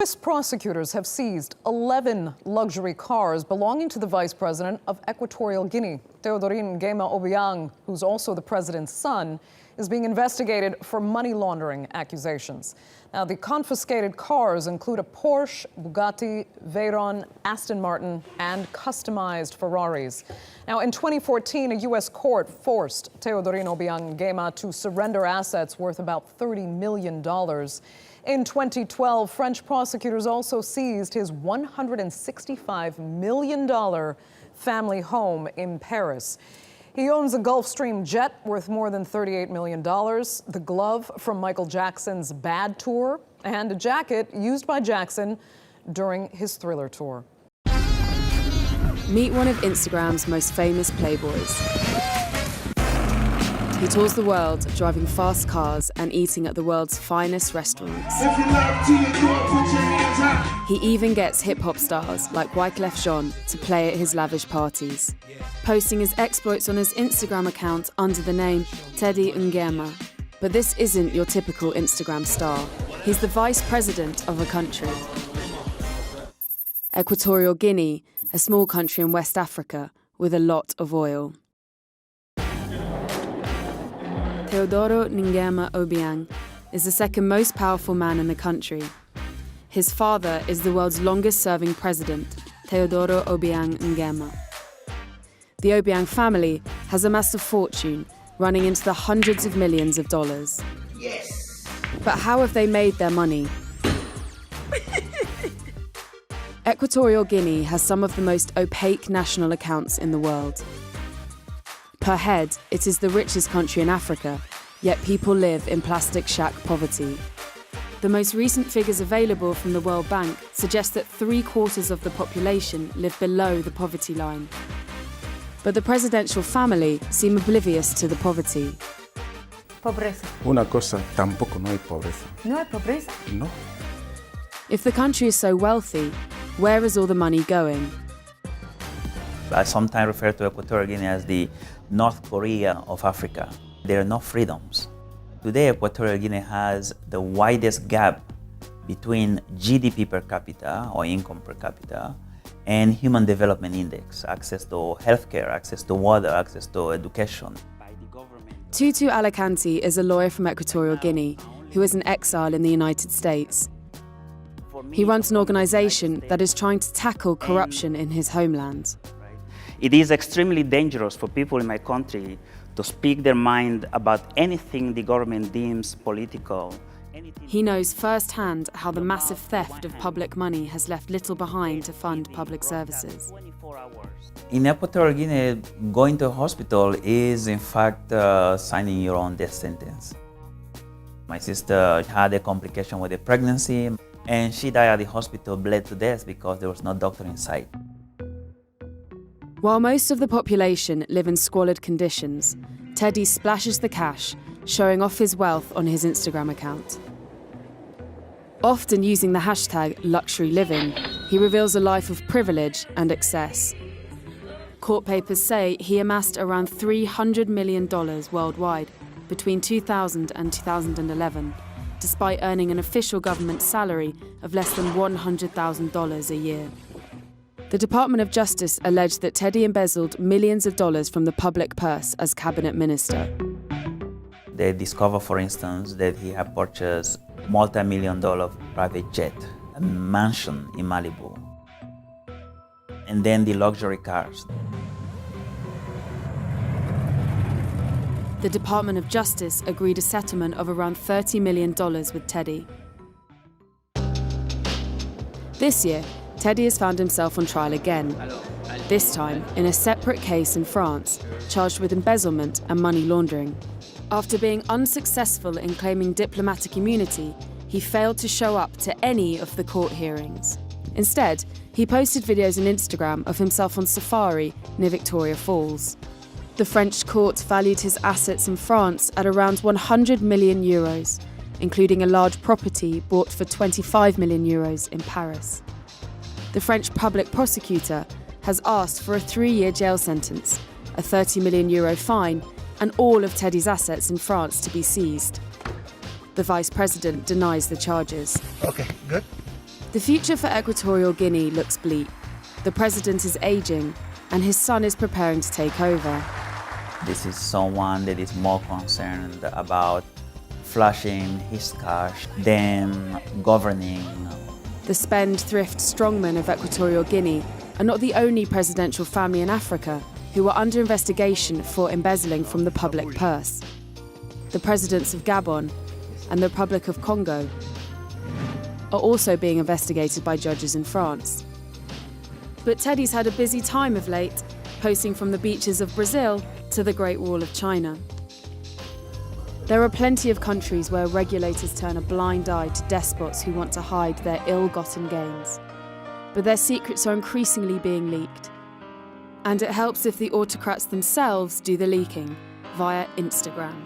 U.S. prosecutors have seized 11 luxury cars belonging to the vice president of Equatorial Guinea. Teodorin Nguema Obiang, who's also the president's son, is being investigated for money laundering accusations. Now, the confiscated cars include a Porsche, Bugatti, Veyron, Aston Martin, and customized Ferraris. Now, in 2014, a U.S. court forced Teodorin Obiang Nguema to surrender assets worth about $30 million. In 2012, French prosecutors also seized his $165 million family home in Paris. He owns a Gulfstream jet worth more than $38 million, the glove from Michael Jackson's Bad Tour, and a jacket used by Jackson during his Thriller tour. Meet one of Instagram's most famous playboys. He tours the world, driving fast cars and eating at the world's finest restaurants. He even gets hip-hop stars like Wyclef Jean to play at his lavish parties, posting his exploits on his Instagram account under the name Teddy Nguema. But this isn't your typical Instagram star. He's the vice president of a country. Equatorial Guinea, a small country in West Africa with a lot of oil. Teodoro Nguema Obiang is the second most powerful man in the country. His father is the world's longest-serving president, Teodoro Obiang Nguema. The Obiang family has amassed a fortune running into the hundreds of millions of dollars. Yes. But how have they made their money? Equatorial Guinea has some of the most opaque national accounts in the world. Per head, it is the richest country in Africa, yet people live in plastic shack poverty. The most recent figures available from the World Bank suggest that 3/4 of the population live below the poverty line. But the presidential family seem oblivious to the poverty. Pobreza. Una cosa, tampoco no hay pobreza. No hay pobreza. No. If the country is so wealthy, where is all the money going? I sometimes refer to Equatorial Guinea as the North Korea of Africa. There are no freedoms. Today, Equatorial Guinea has the widest gap between GDP per capita, or income per capita, and Human Development Index, access to healthcare, access to water, access to education. Tutu Alicanti is a lawyer from Equatorial Guinea who is in exile in the United States. He runs an organization that is trying to tackle corruption in his homeland. It is extremely dangerous for people in my country to speak their mind about anything the government deems political. He knows firsthand how the massive theft of public money has left little behind to fund public services. In Equatorial Guinea, going to a hospital is in fact signing your own death sentence. My sister had a complication with a pregnancy and she died at the hospital, bled to death because there was no doctor in sight. While most of the population live in squalid conditions, Teddy splashes the cash, showing off his wealth on his Instagram account. Often using the hashtag luxury living, he reveals a life of privilege and excess. Court papers say he amassed around $300 million worldwide between 2000 and 2011, despite earning an official government salary of less than $100,000 a year. The Department of Justice alleged that Teddy embezzled millions of dollars from the public purse as cabinet minister. They discovered, for instance, that he had purchased multi-million-dollar private jet, a mansion in Malibu, and then the luxury cars. The Department of Justice agreed a settlement of around $30 million with Teddy. This year, Teddy has found himself on trial again, this time in a separate case in France, charged with embezzlement and money laundering. After being unsuccessful in claiming diplomatic immunity, he failed to show up to any of the court hearings. Instead, he posted videos on Instagram of himself on safari near Victoria Falls. The French court valued his assets in France at around 100 million euros, including a large property bought for 25 million euros in Paris. The French public prosecutor has asked for a 3-year jail sentence, a 30 million euro fine, and all of Teddy's assets in France to be seized. The vice president denies the charges. Okay, good. The future for Equatorial Guinea looks bleak. The president is aging, and his son is preparing to take over. This is someone that is more concerned about flushing his cash than governing. The spendthrift strongmen of Equatorial Guinea are not the only presidential family in Africa who are under investigation for embezzling from the public purse. The presidents of Gabon and the Republic of Congo are also being investigated by judges in France. But Teddy's had a busy time of late, posting from the beaches of Brazil to the Great Wall of China. There are plenty of countries where regulators turn a blind eye to despots who want to hide their ill-gotten gains. But their secrets are increasingly being leaked. And it helps if the autocrats themselves do the leaking via Instagram.